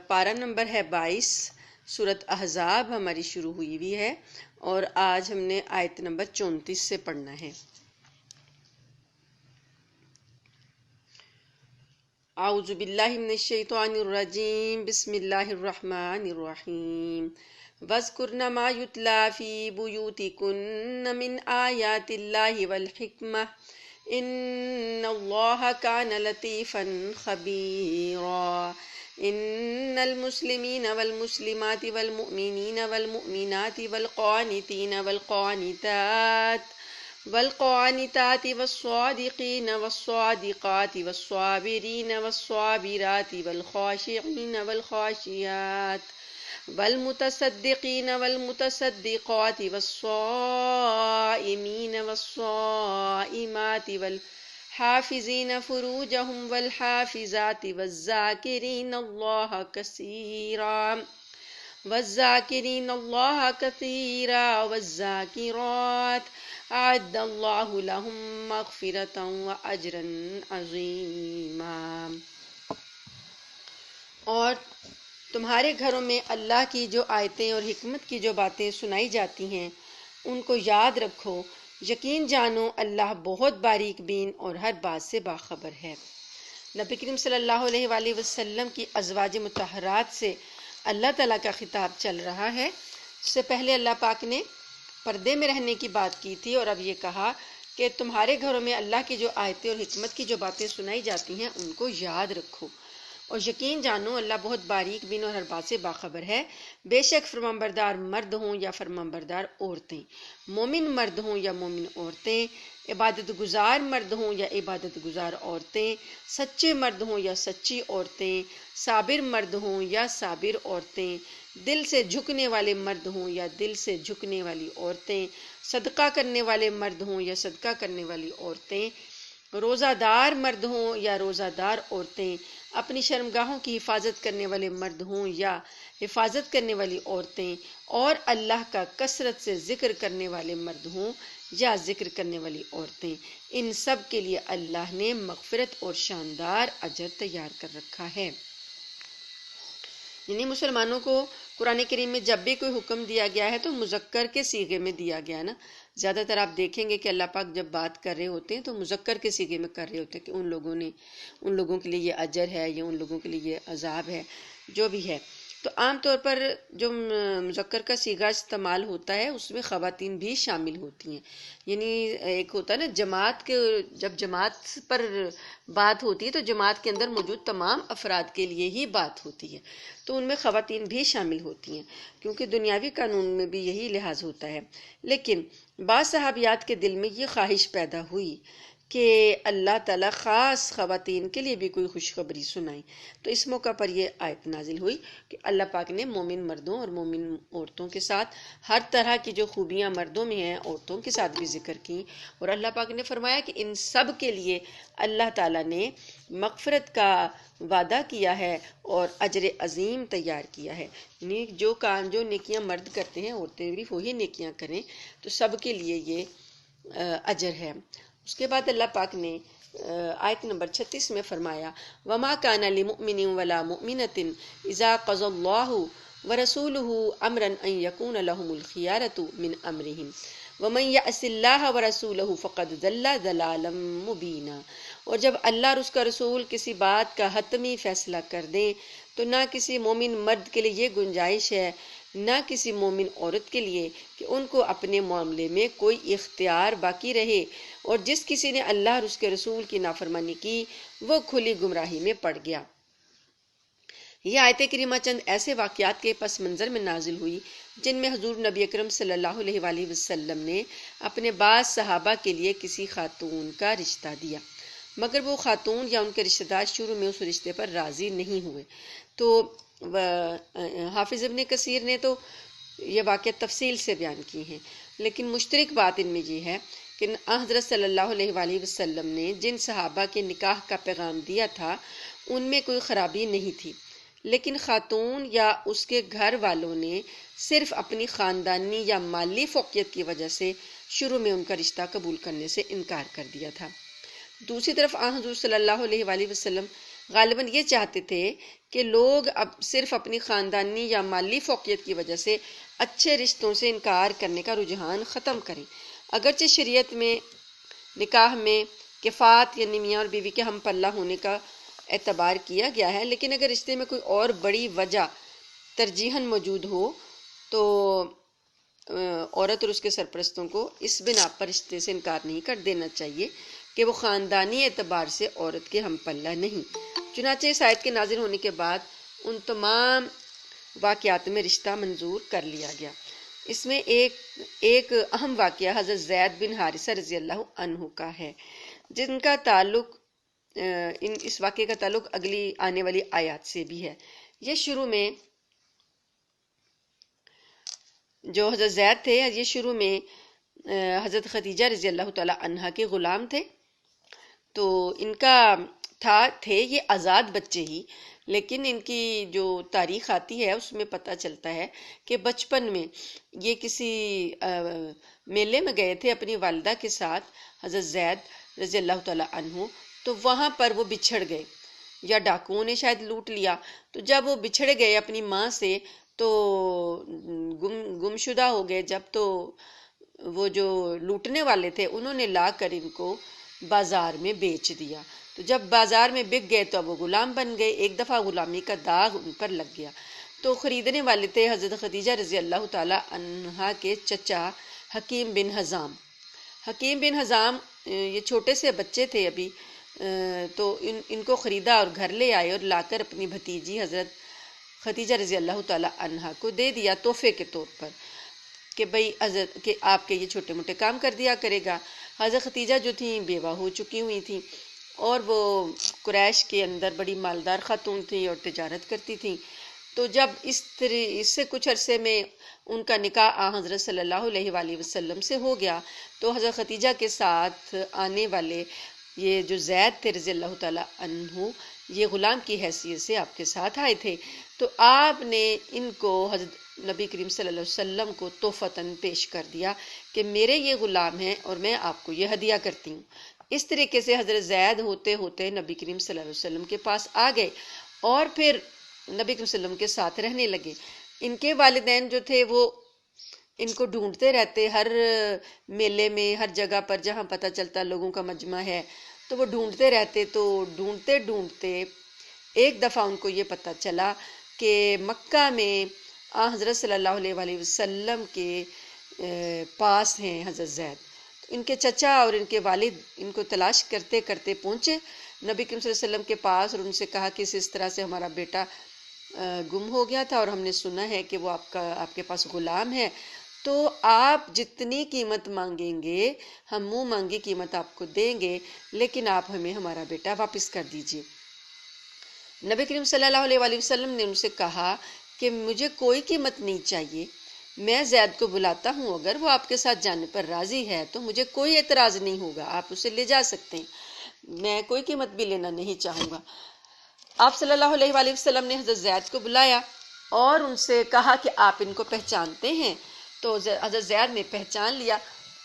پارہ نمبر ہے 22، سورۃ احزاب ہماری شروع ہوئی ہے اور آج ہم نے آیت نمبر 34 سے پڑھنا ہے۔ اعوذ باللہ من الشیطان الرجیم، بسم اللہ الرحمن الرحیم۔ وَاذْكُرْنَ مَا يُتْلَى فِي بُيُوتِكُنَّ مِنْ آيَاتِ اللَّهِ وَالْحِكْمَةِ إِنَّ اللَّهَ كَانَ لَطِيفًا خَبِيرًا۔ إن المسلمين والمسلمات والمؤمنين والمؤمنات والقانتين والقانتات والصادقين والصادقات والصابرين والصابرات والخاشعين والخاشعات والمتصدقين والمتصدقات والصائمين والصائمات حافظین فروجہم والحافظات والذاکرین اللہ کثیرا والذاکرات اعد اللہ لہم مغفرۃ واجرا عظیما۔ اور تمہارے گھروں میں اللہ کی جو آیتیں اور حکمت کی جو باتیں سنائی جاتی ہیں ان کو یاد رکھو، یقین جانو اللہ بہت باریک بین اور ہر بات سے باخبر ہے۔ نبی کریم صلی اللہ علیہ وآلہ وسلم کی ازواج مطہرات سے اللہ تعالیٰ کا خطاب چل رہا ہے۔ اس سے پہلے اللہ پاک نے پردے میں رہنے کی بات کی تھی اور اب یہ کہا کہ تمہارے گھروں میں اللہ کی جو آیتیں اور حکمت کی جو باتیں سنائی جاتی ہیں ان کو یاد رکھو اور یقین جانو اللہ بہت باریک بین اور ہر بات سے باخبر ہے۔ بے شک فرمانبردار مرد ہوں یا فرمانبردار عورتیں، مومن مرد ہوں یا مومن عورتیں، عبادت گزار مرد ہوں یا عبادت گزار عورتیں، سچے مرد ہوں یا سچی عورتیں، صابر مرد ہوں یا صابر عورتیں، دل سے جھکنے والے مرد ہوں یا دل سے جھکنے والی عورتیں، صدقہ کرنے والے مرد ہوں یا صدقہ کرنے والی عورتیں، روزہ دار مرد ہوں یا روزہ دار عورتیں، اپنی شرمگاہوں کی حفاظت کرنے والے مرد ہوں یا حفاظت کرنے والی عورتیں، اور اللہ کا کثرت سے ذکر کرنے والے مرد ہوں یا ذکر کرنے والی عورتیں، ان سب کے لیے اللہ نے مغفرت اور شاندار اجر تیار کر رکھا ہے۔ یعنی مسلمانوں کو قرآن کریم میں جب بھی کوئی حکم دیا گیا ہے تو مذکر کے صیغے میں دیا گیا ہے نا۔ زیادہ تر آپ دیکھیں گے کہ اللہ پاک جب بات کر رہے ہوتے ہیں تو مذکر کے صیغے میں کر رہے ہوتے ہیں کہ ان لوگوں کے لیے یہ اجر ہے یا ان لوگوں کے لیے یہ عذاب ہے، جو بھی ہے۔ تو عام طور پر جو مذکر کا صیغہ استعمال ہوتا ہے اس میں خواتین بھی شامل ہوتی ہیں۔ یعنی ایک ہوتا ہے نا جماعت کے، جب جماعت پر بات ہوتی ہے تو جماعت کے اندر موجود تمام افراد کے لیے ہی بات ہوتی ہے، تو ان میں خواتین بھی شامل ہوتی ہیں کیونکہ دنیاوی قانون میں بھی یہی لحاظ ہوتا ہے۔ لیکن بعض صحابیات کے دل میں یہ خواہش پیدا ہوئی کہ اللہ تعالیٰ خاص خواتین کے لیے بھی کوئی خوشخبری سنائیں، تو اس موقع پر یہ آیت نازل ہوئی کہ اللہ پاک نے مومن مردوں اور مومن عورتوں کے ساتھ ہر طرح کی جو خوبیاں مردوں میں ہیں عورتوں کے ساتھ بھی ذکر کی، اور اللہ پاک نے فرمایا کہ ان سب کے لیے اللہ تعالیٰ نے مغفرت کا وعدہ کیا ہے اور اجر عظیم تیار کیا ہے۔ یعنی جو نیکیاں مرد کرتے ہیں عورتیں بھی وہی نیکیاں کریں، تو سب کے لیے یہ اجر ہے۔ اس کے بعد اللہ پاک نے آیت نمبر 36 میں فرمایا وَمَا كَانَ لِمُؤْمِنٍ وَلَا مُؤْمِنَةٍ إِذَا قَضَى اللَّهُ وَرَسُولُهُ أَمْرًا أَن يَكُونَ لَهُمُ الْخِيَارَةُ مِنْ أَمْرِهِمْ وَمَن يَعْصِ اللَّهَ وَرَسُولَهُ فَقَدْ ضَلَّ ضَلَالًا مُبِينًا۔ اور جب اللہ اور اس کا رسول کسی بات کا حتمی فیصلہ کر دیں تو نہ کسی مومن مرد کے لیے یہ گنجائش ہے نہ کسی مومن عورت کے لیے کہ ان کو اپنے معاملے میں کوئی اختیار باقی رہے، اور جس کسی نے اللہ اور اس کے رسول کی نافرمانی کی وہ کھلی گمراہی میں پڑ گیا۔ یہ آیت کریمہ چند ایسے واقعات کے پس منظر میں نازل ہوئی جن میں حضور نبی اکرم صلی اللہ علیہ وآلہ وسلم نے اپنے بعض صحابہ کے لیے کسی خاتون کا رشتہ دیا، مگر وہ خاتون یا ان کے رشتہ دار شروع میں اس رشتے پر راضی نہیں ہوئے۔ تو حافظ ابن کثیر نے تو یہ واقعہ تفصیل سے بیان کی ہیں، لیکن مشترک بات ان میں یہ ہے کہ حضرت صلی اللہ علیہ وآلہ وسلم نے جن صحابہ کے نکاح کا پیغام دیا تھا ان میں کوئی خرابی نہیں تھی، لیکن خاتون یا اس کے گھر والوں نے صرف اپنی خاندانی یا مالی فوقیت کی وجہ سے شروع میں ان کا رشتہ قبول کرنے سے انکار کر دیا تھا۔ دوسری طرف حضور صلی اللہ علیہ وآلہ وسلم غالباً یہ چاہتے تھے کہ لوگ اب صرف اپنی خاندانی یا مالی فوقیت کی وجہ سے اچھے رشتوں سے انکار کرنے کا رجحان ختم کریں۔ اگرچہ شریعت میں نکاح میں کفات یعنی میاں اور بیوی کے ہم پلہ ہونے کا اعتبار کیا گیا ہے، لیکن اگر رشتے میں کوئی اور بڑی وجہ ترجیحاً موجود ہو تو عورت اور اس کے سرپرستوں کو اس بنا پر رشتے سے انکار نہیں کر دینا چاہیے کہ وہ خاندانی اعتبار سے عورت کے ہم پلہ نہیں۔ چنانچہ اس آیت کے نازل ہونے کے بعد ان تمام واقعات میں رشتہ منظور کر لیا گیا۔ اس میں ایک اہم واقعہ حضرت زید بن حارثہ رضی اللہ عنہ کا ہے، جن کا تعلق اس واقعے کا تعلق اگلی آنے والی آیات سے بھی ہے۔ یہ شروع میں جو حضرت زید تھے، یہ شروع میں حضرت خدیجہ رضی اللہ تعالی عنہا کے غلام تھے، تو ان کا تھے یہ آزاد بچے ہی، لیکن ان کی جو تاریخ آتی ہے اس میں پتہ چلتا ہے کہ بچپن میں یہ کسی میلے میں گئے تھے اپنی والدہ کے ساتھ حضرت زید رضی اللہ تعالی عنہ، تو وہاں پر وہ بچھڑ گئے یا ڈاکوؤں نے شاید لوٹ لیا، تو جب وہ بچھڑ گئے اپنی ماں سے تو گمشدہ ہو گئے جب، تو وہ جو لوٹنے والے تھے انہوں نے لا کر ان کو بازار میں بیچ دیا، تو جب بازار میں بک گئے تو اب وہ غلام بن گئے، ایک دفعہ غلامی کا داغ ان پر لگ گیا۔ تو خریدنے والے تھے حضرت خدیجہ رضی اللہ تعالی عنہا کے چچا حکیم بن حزام۔ حکیم بن حزام یہ چھوٹے سے بچے تھے ابھی، تو ان کو خریدا اور گھر لے آئے اور لا کر اپنی بھتیجی حضرت خدیجہ رضی اللہ تعالی عنہا کو دے دیا تحفے کے طور پر کہ بھئی حضرت کہ آپ کے یہ چھوٹے موٹے کام کر دیا کرے گا۔ حضرت خدیجہ جو تھیں بیوہ ہو چکی ہوئی تھیں اور وہ قریش کے اندر بڑی مالدار خاتون تھیں اور تجارت کرتی تھیں، تو جب اس سے کچھ عرصے میں ان کا نکاح حضرت صلی اللہ علیہ وآلہ وسلم سے ہو گیا، تو حضرت خدیجہ کے ساتھ آنے والے یہ جو زید تھے رضی اللہ تعالی عنہ، یہ غلام کی حیثیت سے آپ کے ساتھ آئے تھے، تو آپ نے ان کو حضرت نبی کریم صلی اللہ علیہ وسلم کو تحفتاً پیش کر دیا کہ میرے یہ غلام ہیں اور میں آپ کو یہ ہدیہ کرتی ہوں۔ اس طریقے سے حضرت زید ہوتے ہوتے نبی کریم صلی اللہ علیہ وسلم کے پاس آ گئے اور پھر نبی کریم صلی اللہ علیہ وسلم کے ساتھ رہنے لگے۔ ان کے والدین جو تھے وہ ان کو ڈھونڈتے رہتے، ہر میلے میں، ہر جگہ پر جہاں پتہ چلتا لوگوں کا مجمع ہے تو وہ ڈھونڈتے رہتے، تو ڈھونڈتے ڈھونڈتے ایک دفعہ ان کو یہ پتہ چلا کہ مکہ میں حضرت صلی اللہ علیہ وآلہ وسلم کے پاس ہیں حضرت زید۔ ان کے چچا اور ان کے والد ان کو تلاش کرتے کرتے پہنچے نبی کریم صلی اللہ علیہ وسلم کے پاس اور ان سے کہا کہ اس طرح سے ہمارا بیٹا گم ہو گیا تھا اور ہم نے سنا ہے کہ وہ آپ کے پاس غلام ہے، تو آپ جتنی قیمت مانگیں گے ہم منہ مانگی قیمت آپ کو دیں گے، لیکن آپ ہمیں ہمارا بیٹا واپس کر دیجیے۔ نبی کریم صلی اللہ علیہ وآلہ وسلم نے ان سے کہا کہ مجھے کوئی قیمت نہیں چاہیے، میں زید کو بلاتا ہوں، اگر وہ آپ کے ساتھ جانے پر راضی ہے تو مجھے کوئی اعتراض نہیں ہوگا، آپ اسے لے جا سکتے ہیں، میں کوئی قیمت بھی لینا نہیں چاہوں گا۔ آپ صلی اللہ علیہ وآلہ وسلم نے حضرت زید کو بلایا اور ان سے کہا کہ آپ ان کو پہچانتے ہیں؟ تو حضرت زید نے پہچان لیا،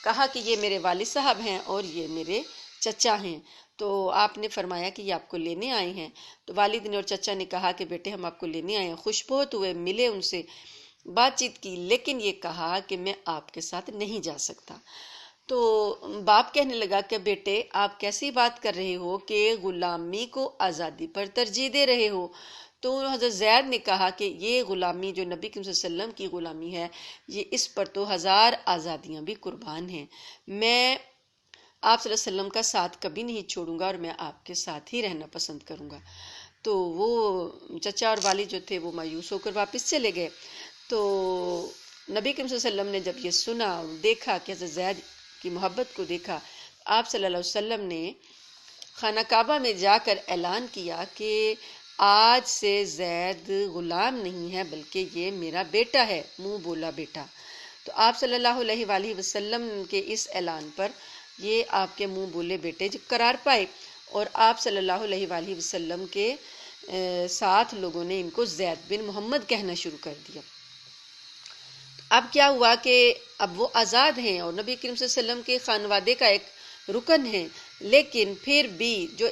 کہا کہ یہ میرے والد صاحب ہیں اور یہ میرے چچا ہیں۔ تو آپ نے فرمایا کہ یہ آپ کو لینے آئے ہیں، تو والد نے اور چچا نے کہا کہ بیٹے ہم آپ کو لینے آئے ہیں، خوش بہت ہوئے، ملے ان سے، بات چیت کی، لیکن یہ کہا کہ میں آپ کے ساتھ نہیں جا سکتا۔ تو باپ کہنے لگا کہ بیٹے آپ کیسی بات کر رہے ہو کہ غلامی کو آزادی پر ترجیح دے رہے ہو؟ تو حضرت زید نے کہا کہ یہ غلامی جو نبی کریم صلی اللہ علیہ وسلم کی غلامی ہے، یہ اس پر تو 1000 آزادیاں بھی قربان ہیں، میں آپ صلی اللہ علیہ وسلم کا ساتھ کبھی نہیں چھوڑوں گا اور میں آپ کے ساتھ ہی رہنا پسند کروں گا۔ تو وہ چچا اور والد جو تھے وہ مایوس ہو کر واپس چلے گئے۔ تو نبی کریم صلی اللہ علیہ وسلم نے جب یہ سنا اور دیکھا کہ حضرت زید کی محبت کو دیکھا، آپ صلی اللہ علیہ وسلم نے خانہ کعبہ میں جا کر اعلان کیا کہ آج سے زید غلام نہیں ہے بلکہ یہ میرا بیٹا ہے، منہ بولا بیٹا۔ تو آپ صلی اللہ علیہ وآلہ وسلم کے اس اعلان پر یہ آپ کے منہ بولے بیٹے قرار پائے اور آپ صلی اللہ علیہ وآلہ وسلم کے ساتھ لوگوں نے ان کو زید بن محمد کہنا شروع کر دیا۔ اب کیا ہوا کہ اب وہ آزاد ہیں اور نبی کریم صلی اللہ علیہ وسلم کے خانوادے کا ایک رکن ہیں، لیکن پھر بھی جو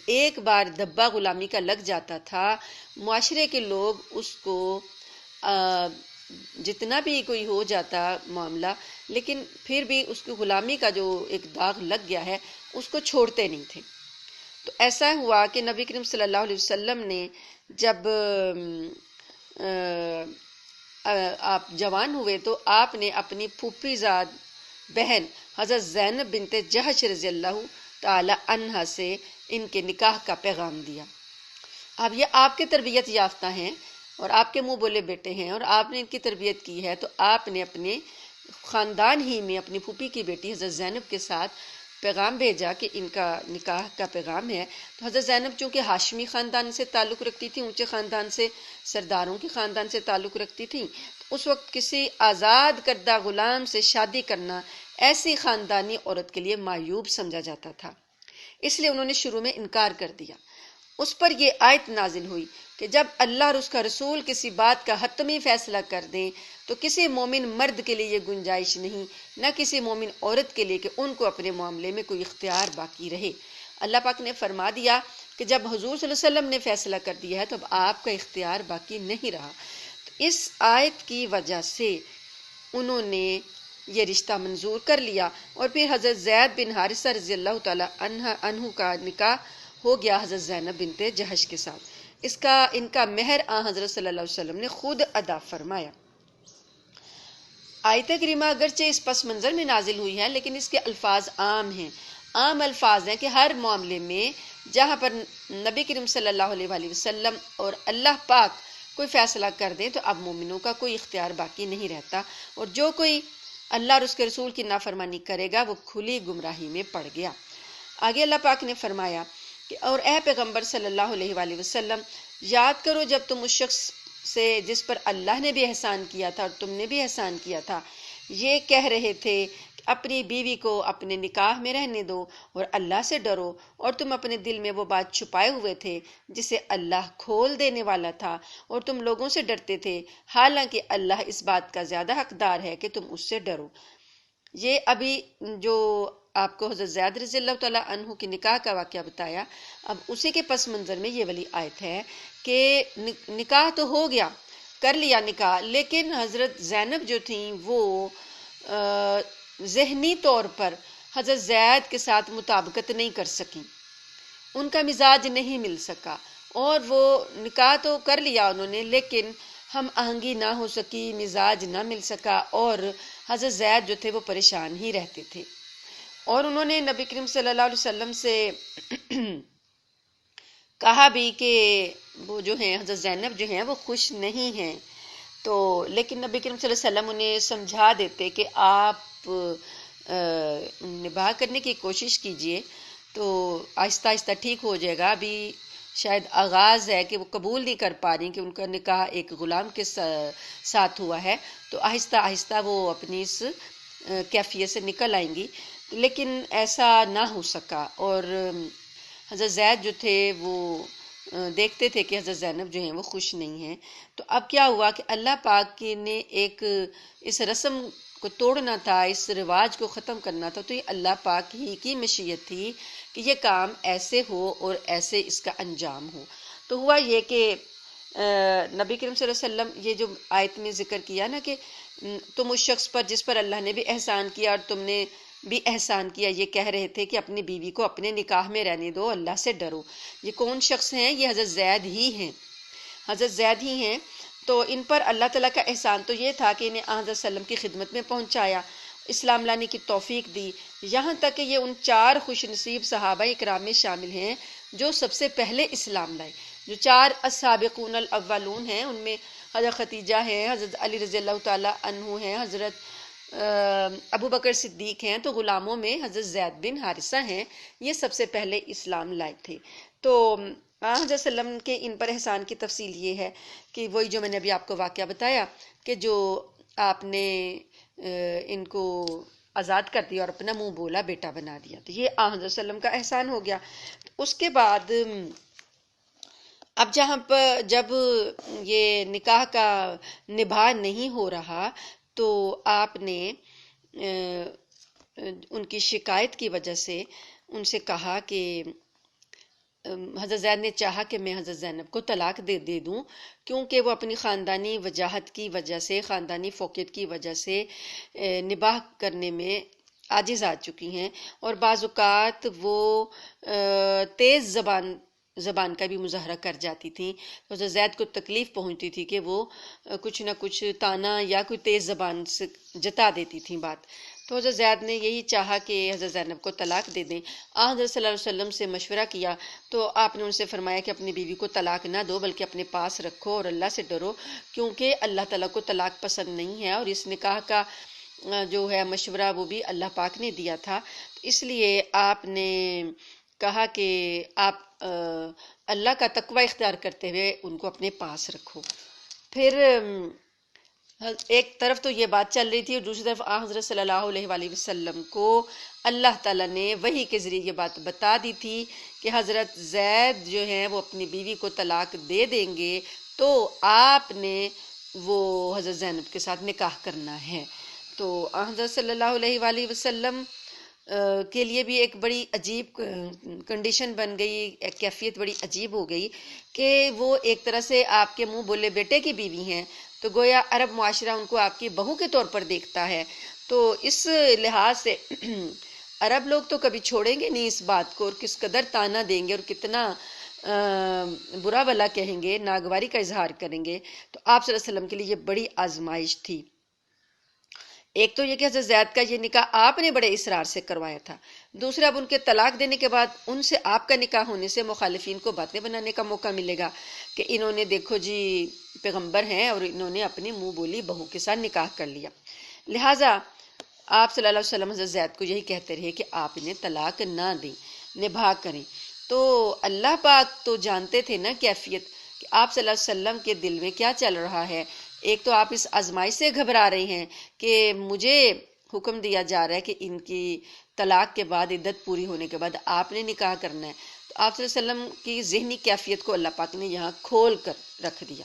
ایک بار دبا غلامی کا لگ جاتا تھا، معاشرے کے لوگ اس کو جتنا بھی کوئی ہو جاتا معاملہ، لیکن پھر بھی اس کی غلامی کا جو ایک داغ لگ گیا ہے اس کو چھوڑتے نہیں تھے۔ تو ایسا ہوا کہ نبی کریم صلی اللہ علیہ وسلم نے جب آپ جوان ہوئے تو آپ نے اپنی پھوپھی زاد بہن حضرت زینب بنت جہش رضی اللہ تعالی عنہا سے ان کے نکاح کا پیغام دیا۔ اب یہ آپ کے تربیت یافتہ ہیں اور آپ کے منہ بولے بیٹے ہیں اور آپ نے ان کی تربیت کی ہے، تو آپ نے اپنے خاندان ہی میں اپنی پھوپھی کی بیٹی حضرت زینب کے ساتھ پیغام بھیجا کہ ان کا نکاح کا پیغام ہے۔ تو حضرت زینب چونکہ ہاشمی خاندان سے تعلق رکھتی تھی، اونچے خاندان سے، سرداروں کے خاندان سے تعلق رکھتی تھی، تو اس وقت کسی آزاد کردہ غلام سے شادی کرنا ایسی خاندانی عورت کے لیے معیوب سمجھا جاتا تھا، اس لیے انہوں نے شروع میں انکار کر دیا۔ اس پر یہ آیت نازل ہوئی کہ جب اللہ اور اس کا رسول کسی بات کا حتمی فیصلہ کر دیں تو کسی مومن مرد کے لیے یہ گنجائش نہیں، نہ کسی مومن عورت کے لیے کہ ان کو اپنے معاملے میں کوئی اختیار باقی رہے۔ اللہ پاک نے فرما دیا کہ جب حضور صلی اللہ علیہ وسلم نے فیصلہ کر دیا ہے تو اب آپ کا اختیار باقی نہیں رہا۔ تو اس آیت کی وجہ سے انہوں نے یہ رشتہ منظور کر لیا، اور پھر حضرت زید بن حارثہ رضی اللہ تعالی عنہ کا نکاح ہو گیا حضرت زینب بنت جہش کے ساتھ۔ ان کا مہر حضرت صلی اللہ علیہ وسلم نے خود ادا فرمایا۔ آیت کریمہ اگرچہ اس پس منظر میں نازل ہوئی ہے، لیکن اس کے الفاظ عام ہیں، عام الفاظ ہیں کہ ہر معاملے میں جہاں پر نبی کریم صلی اللہ علیہ وآلہ وسلم اور اللہ پاک کوئی فیصلہ کر دیں تو اب مومنوں کا کوئی اختیار باقی نہیں رہتا، اور جو کوئی اللہ اور اس کے رسول کی نافرمانی کرے گا وہ کھلی گمراہی میں پڑ گیا۔ آگے اللہ پاک نے فرمایا کہ اور اے پیغمبر صلی اللہ علیہ وآلہ وسلم، یاد کرو جب تم اس شخص سے جس پر اللہ نے بھی احسان کیا تھا اور تم نے بھی احسان کیا تھا یہ کہہ رہے تھے کہ اپنی بیوی کو اپنے نکاح میں رہنے دو اور اللہ سے ڈرو، اور تم اپنے دل میں وہ بات چھپائے ہوئے تھے جسے اللہ کھول دینے والا تھا، اور تم لوگوں سے ڈرتے تھے، حالانکہ اللہ اس بات کا زیادہ حقدار ہے کہ تم اس سے ڈرو۔ یہ ابھی جو آپ کو حضرت زید رضی اللہ تعالیٰ عنہ کی نکاح کا واقعہ بتایا، اب اسی کے پس منظر میں یہ والی آیت ہے کہ نکاح تو ہو گیا، کر لیا نکاح، لیکن حضرت زینب جو تھیں وہ ذہنی طور پر حضرت زید کے ساتھ مطابقت نہیں کر سکیں، ان کا مزاج نہیں مل سکا، اور وہ نکاح تو کر لیا انہوں نے لیکن ہم آہنگی نہ ہو سکی، مزاج نہ مل سکا، اور حضرت زید جو تھے وہ پریشان ہی رہتے تھے، اور انہوں نے نبی کریم صلی اللہ علیہ وسلم سے کہا بھی کہ وہ جو ہیں حضرت زینب جو ہیں وہ خوش نہیں ہیں، تو لیکن نبی کریم صلی اللہ علیہ وسلم انہیں سمجھا دیتے کہ آپ نباہ کرنے کی کوشش کیجئے تو آہستہ آہستہ ٹھیک ہو جائے گا، ابھی شاید آغاز ہے کہ وہ قبول نہیں کر پا رہی کہ ان کا نکاح ایک غلام کے ساتھ ہوا ہے، تو آہستہ آہستہ وہ اپنی اس کیفیت سے نکل آئیں گی، لیکن ایسا نہ ہو سکا، اور حضرت زید جو تھے وہ دیکھتے تھے کہ حضرت زینب جو ہیں وہ خوش نہیں ہیں۔ تو اب کیا ہوا کہ اللہ پاک نے ایک اس رسم کو توڑنا تھا، اس رواج کو ختم کرنا تھا، تو یہ اللہ پاک ہی کی مشیت تھی کہ یہ کام ایسے ہو اور ایسے اس کا انجام ہو۔ تو ہوا یہ کہ نبی کریم صلی اللہ علیہ وسلم یہ جو آیت میں ذکر کیا نا کہ تم اس شخص پر جس پر اللہ نے بھی احسان کیا اور تم نے بھی احسان کیا، یہ کہہ رہے تھے کہ اپنی بیوی کو اپنے نکاح میں رہنے دو، اللہ سے ڈرو۔ یہ کون شخص ہیں؟ یہ حضرت زید ہی ہیں، حضرت زید ہی ہیں۔ تو ان پر اللہ تعالیٰ کا احسان تو یہ تھا کہ انہیں حضرت صلی اللہ علیہ وسلم کی خدمت میں پہنچایا، اسلام لانے کی توفیق دی، یہاں تک کہ یہ ان 4 خوش نصیب صحابہ اکرام میں شامل ہیں جو سب سے پہلے اسلام لائے۔ جو 4 السابقون الاولون ہیں ان میں حضرت خدیجہ ہے، حضرت علی رضی اللہ تعالیٰ عنہ ہیں، حضرت ابو بکر صدیق ہیں، تو غلاموں میں حضرت زید بن حارثہ ہیں، یہ سب سے پہلے اسلام لائے تھے۔ تو حضرت صلی اللہ علیہ وسلم کے ان پر احسان کی تفصیل یہ ہے کہ وہی جو میں نے ابھی آپ کو واقعہ بتایا کہ جو آپ نے ان کو آزاد کر دیا اور اپنا منہ بولا بیٹا بنا دیا، تو یہ حضرت صلی اللہ علیہ وسلم کا احسان ہو گیا۔ اس کے بعد اب جب یہ نکاح کا نبھا نہیں ہو رہا تو آپ نے ان کی شکایت کی وجہ سے ان سے کہا کہ حضرت زید نے چاہا کہ میں حضرت زینب کو طلاق دے دوں، کیونکہ وہ اپنی خاندانی وجاہت کی وجہ سے، خاندانی فوقیت کی وجہ سے نباہ کرنے میں عاجز آ چکی ہیں، اور بعض اوقات وہ تیز زبان کا بھی مظاہرہ کر جاتی تھیں، تو حضرت زید کو تکلیف پہنچتی تھی کہ وہ کچھ نہ کچھ طعنہ یا کوئی تیز زبان سے جتا دیتی تھیں بات. تو حضرت زید نے یہی چاہا کہ حضرت زینب کو طلاق دے دیں. حضرت صلی اللہ علیہ وسلم سے مشورہ کیا تو آپ نے ان سے فرمایا کہ اپنی بیوی کو طلاق نہ دو، بلکہ اپنے پاس رکھو اور اللہ سے ڈرو، کیونکہ اللہ تعالیٰ کو طلاق پسند نہیں ہے، اور اس نکاح کا جو ہے مشورہ وہ بھی اللہ پاک نے دیا تھا. اس لیے آپ نے کہا کہ آپ اللہ کا تقوی اختیار کرتے ہوئے ان کو اپنے پاس رکھو. پھر ایک طرف تو یہ بات چل رہی تھی، اور دوسری طرف حضرت صلی اللہ علیہ وآلہ وسلم کو اللہ تعالیٰ نے وحی کے ذریعے یہ بات بتا دی تھی کہ حضرت زید جو ہیں وہ اپنی بیوی کو طلاق دے دیں گے، تو آپ نے وہ حضرت زینب کے ساتھ نکاح کرنا ہے. تو حضرت صلی اللہ علیہ وآلہ وسلم کے لیے بھی ایک بڑی عجیب کنڈیشن بن گئی، ایک کیفیت بڑی عجیب ہو گئی کہ وہ ایک طرح سے آپ کے منہ بولے بیٹے کی بیوی ہیں، تو گویا عرب معاشرہ ان کو آپ کی بہو کے طور پر دیکھتا ہے. تو اس لحاظ سے عرب لوگ تو کبھی چھوڑیں گے نہیں اس بات کو، اور کس قدر طعنہ دیں گے اور کتنا برا بلا کہیں گے، ناگواری کا اظہار کریں گے. تو آپ صلی اللہ علیہ وسلم کے لیے یہ بڑی آزمائش تھی. ایک تو یہ کہ حضرت زید کا یہ نکاح آپ نے بڑے اصرار سے کروایا تھا، دوسرا اب ان کے طلاق دینے کے بعد ان سے آپ کا نکاح ہونے سے مخالفین کو باتیں بنانے کا موقع ملے گا کہ انہوں نے دیکھو جی پیغمبر ہیں اور انہوں نے اپنی منہ بولی بہو کے ساتھ نکاح کر لیا. لہٰذا آپ صلی اللہ علیہ وسلم حضرت زید کو یہی کہتے رہے کہ آپ انہیں طلاق نہ دیں، نبھا کریں. تو اللہ پاک تو جانتے تھے نا کیفیت کہ آپ صلی اللہ علیہ وسلم کے دل میں کیا چل رہا ہے. ایک تو آپ اس آزمائش سے گھبرا رہے ہیں کہ مجھے حکم دیا جا رہا ہے کہ ان کی طلاق کے بعد، عدت پوری ہونے کے بعد آپ نے نکاح کرنا ہے. تو آپ صلی اللہ علیہ وسلم کی ذہنی کیفیت کو اللہ پاک نے یہاں کھول کر رکھ دیا،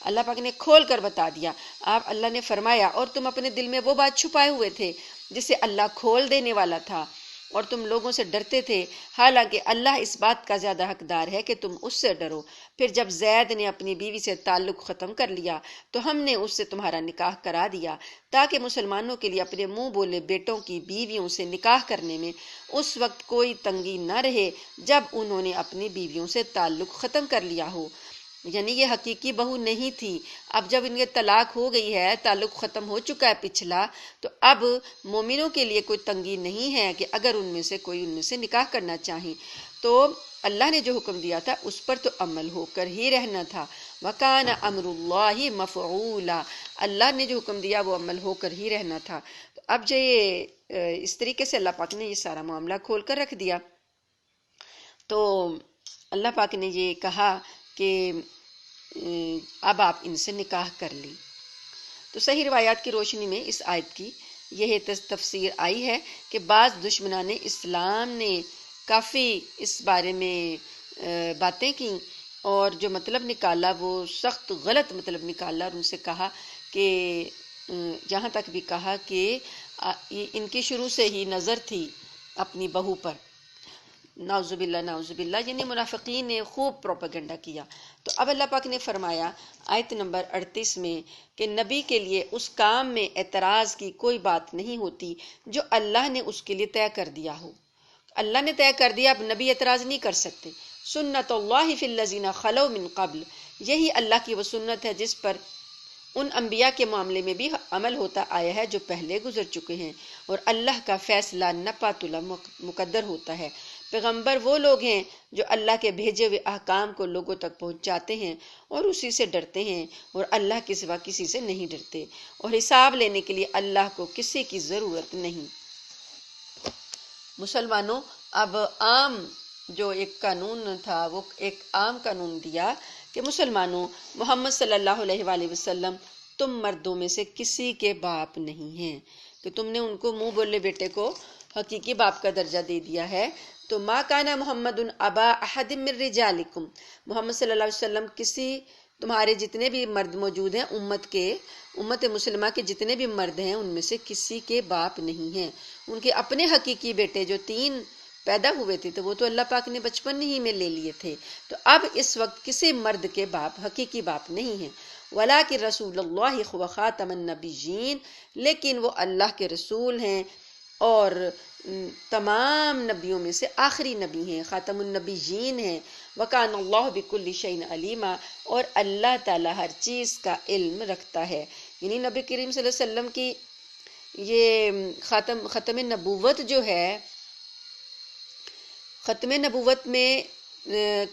اللہ پاک نے کھول کر بتا دیا. آپ اللہ نے فرمایا اور تم اپنے دل میں وہ بات چھپائے ہوئے تھے جسے اللہ کھول دینے والا تھا، اور تم لوگوں سے ڈرتے تھے، حالانکہ اللہ اس بات کا زیادہ حقدار ہے کہ تم اس سے ڈرو. پھر جب زید نے اپنی بیوی سے تعلق ختم کر لیا تو ہم نے اس سے تمہارا نکاح کرا دیا، تاکہ مسلمانوں کے لیے اپنے منہ بولے بیٹوں کی بیویوں سے نکاح کرنے میں اس وقت کوئی تنگی نہ رہے جب انہوں نے اپنی بیویوں سے تعلق ختم کر لیا ہو. یعنی یہ حقیقی بہو نہیں تھی. اب جب ان کے طلاق ہو گئی ہے، تعلق ختم ہو چکا ہے پچھلا، تو اب مومنوں کے لیے کوئی تنگی نہیں ہے کہ اگر ان میں سے کوئی ان میں سے نکاح کرنا چاہیں تو اللہ نے جو حکم دیا تھا اس پر تو عمل ہو کر ہی رہنا تھا. وَكَانَ أَمْرُ اللَّهِ مَفْعُولًا، اللہ نے جو حکم دیا وہ عمل ہو کر ہی رہنا تھا. تو اب جو یہ اس طریقے سے اللہ پاک نے یہ سارا معاملہ کھول کر رکھ دیا، تو اللہ پاک نے یہ کہا کہ اب آپ ان سے نکاح کر لیں. تو صحیح روایات کی روشنی میں اس آیت کی یہ تفسیر آئی ہے کہ بعض دشمنان اسلام نے کافی اس بارے میں باتیں کی، اور جو مطلب نکالا وہ سخت غلط مطلب نکالا، اور ان سے کہا کہ یہاں تک بھی کہا کہ ان کی شروع سے ہی نظر تھی اپنی بہو پر. نعوذ باللہ نعوذ باللہ، یعنی منافقین نے خوب پروپیگنڈا کیا. تو اب اللہ پاک نے فرمایا آیت نمبر 38 میں کہ نبی کے لیے اس کام میں اعتراض کی کوئی بات نہیں ہوتی جو اللہ نے اس کے لیے طے کر دیا ہو. اللہ نے طے کر دیا، اب نبی اعتراض نہیں کر سکتے. سنت اللہ فی الذین خلو من قبل، یہی اللہ کی وہ سنت ہے جس پر ان انبیاء کے معاملے میں بھی عمل ہوتا آیا ہے جو پہلے گزر چکے ہیں، اور اللہ کا فیصلہ نپاتلا مقدر ہوتا ہے. پیغمبر وہ لوگ ہیں جو اللہ کے بھیجے ہوئے احکام کو لوگوں تک پہنچاتے ہیں اور اسی سے ڈرتے ہیں، اور اللہ کے سوا کسی سے نہیں ڈرتے، اور حساب لینے کے لیے اللہ کو کسی کی ضرورت نہیں. مسلمانوں، اب عام جو ایک قانون تھا وہ ایک عام قانون دیا کہ مسلمانوں، محمد صلی اللہ علیہ وآلہ وسلم تم مردوں میں سے کسی کے باپ نہیں ہیں، کہ تم نے ان کو منہ بولے بیٹے کو حقیقی باپ کا درجہ دے دیا ہے. تو ما کانا محمد ابا احد من رجالکم، محمد صلی اللہ علیہ وسلم کسی تمہارے جتنے بھی مرد موجود ہیں امت مسلمہ کے جتنے بھی مرد ہیں ان میں سے کسی کے باپ نہیں ہیں. ان کے اپنے حقیقی بیٹے جو 3 پیدا ہوئے تھے تو وہ تو اللہ پاک نے بچپن ہی میں لے لیے تھے، تو اب اس وقت کسی مرد کے باپ حقیقی باپ نہیں ہیں۔ وَلَٰكِن رسول اللہ وخاتم النبیین، لیکن وہ اللہ کے رسول ہیں اور تمام نبیوں میں سے آخری نبی ہیں، خاتم النبیین ہیں۔ وَكَانَ اللَّهُ بِكُلِّ شَيْءٍ عَلِيمًا، اور اللہ تعالیٰ ہر چیز کا علم رکھتا ہے۔ یعنی نبی کریم صلی اللہ علیہ وسلم کی یہ ختم نبوت جو ہے، ختم نبوت میں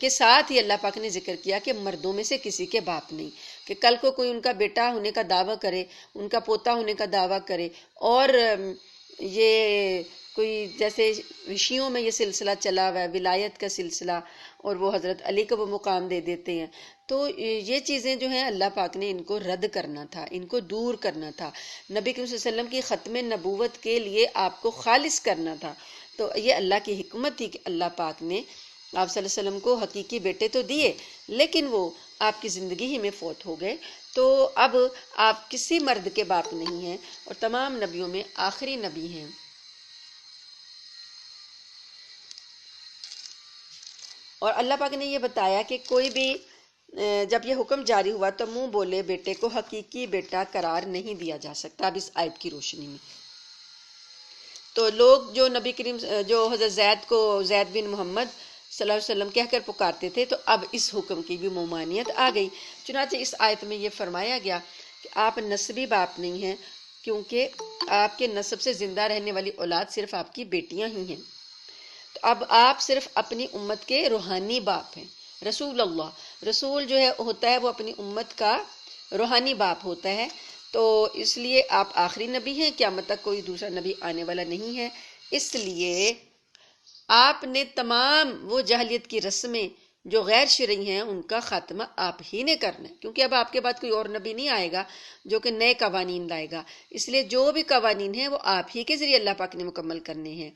کے ساتھ ہی اللہ پاک نے ذکر کیا کہ مردوں میں سے کسی کے باپ نہیں، کہ کل کو کوئی ان کا بیٹا ہونے کا دعویٰ کرے، ان کا پوتا ہونے کا دعویٰ کرے، اور یہ کوئی جیسے شیعوں میں یہ سلسلہ چلا ہوا ہے ولایت کا سلسلہ، اور وہ حضرت علی کو وہ مقام دے دیتے ہیں، تو یہ چیزیں جو ہیں اللہ پاک نے ان کو رد کرنا تھا، ان کو دور کرنا تھا، نبی کریم صلی اللہ علیہ وسلم کی ختم نبوت کے لیے آپ کو خالص کرنا تھا۔ تو یہ اللہ کی حکمت تھی کہ اللہ پاک نے آپ صلی اللہ علیہ وسلم کو حقیقی بیٹے تو دیے، لیکن وہ آپ کی زندگی ہی میں فوت ہو گئے، تو اب آپ کسی مرد کے باپ نہیں ہیں اور تمام نبیوں میں آخری نبی ہیں۔ اور اللہ پاک نے یہ بتایا کہ کوئی بھی جب یہ حکم جاری ہوا تو منہ بولے بیٹے کو حقیقی بیٹا قرار نہیں دیا جا سکتا۔ اب اس آیت کی روشنی میں تو لوگ جو نبی کریم جو حضرت زید کو زید بن محمد صلی اللہ علیہ وسلم کہہ کر پکارتے تھے، تو اب اس حکم کی بھی ممانعت آ گئی۔ چنانچہ اس آیت میں یہ فرمایا گیا کہ آپ نسبی باپ نہیں ہیں، کیونکہ آپ کے نسب سے زندہ رہنے والی اولاد صرف آپ کی بیٹیاں ہی ہیں، تو اب آپ صرف اپنی امت کے روحانی باپ ہیں۔ رسول اللہ، رسول جو ہے ہوتا ہے وہ اپنی امت کا روحانی باپ ہوتا ہے، تو اس لیے آپ آخری نبی ہیں، قیامت تک کوئی دوسرا نبی آنے والا نہیں ہے، اس لیے آپ نے تمام وہ جاہلیت کی رسمیں جو غیر شرعی ہیں ان کا خاتمہ آپ ہی نے کرنا ہے، کیونکہ اب آپ کے بعد کوئی اور نبی نہیں آئے گا جو کہ نئے قوانین لائے گا، اس لیے جو بھی قوانین ہیں وہ آپ ہی کے ذریعے اللہ پاک نے مکمل کرنے ہیں۔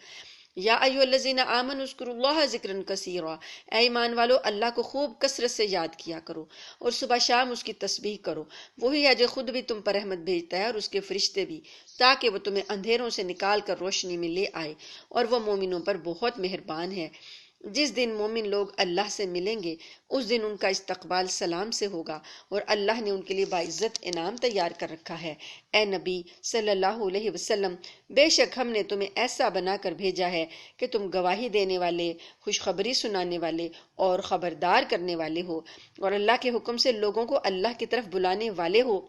یا ایھا الذین آمنوا اذکروا اللہ ذکرا کثیرا، اے ایمان والو اللہ کو خوب کثرت سے یاد کیا کرو اور صبح شام اس کی تسبیح کرو، وہی ہے جو خود بھی تم پر رحمت بھیجتا ہے اور اس کے فرشتے بھی، تاکہ وہ تمہیں اندھیروں سے نکال کر روشنی میں لے آئے، اور وہ مومنوں پر بہت مہربان ہے۔ جس دن مومن لوگ اللہ سے ملیں گے اس دن ان کا استقبال سلام سے ہوگا، اور اللہ نے ان کے لیے باعزت انعام تیار کر رکھا ہے۔ اے نبی صلی اللہ علیہ وسلم، بے شک ہم نے تمہیں ایسا بنا کر بھیجا ہے کہ تم گواہی دینے والے، خوشخبری سنانے والے اور خبردار کرنے والے ہو، اور اللہ کے حکم سے لوگوں کو اللہ کی طرف بلانے والے ہو،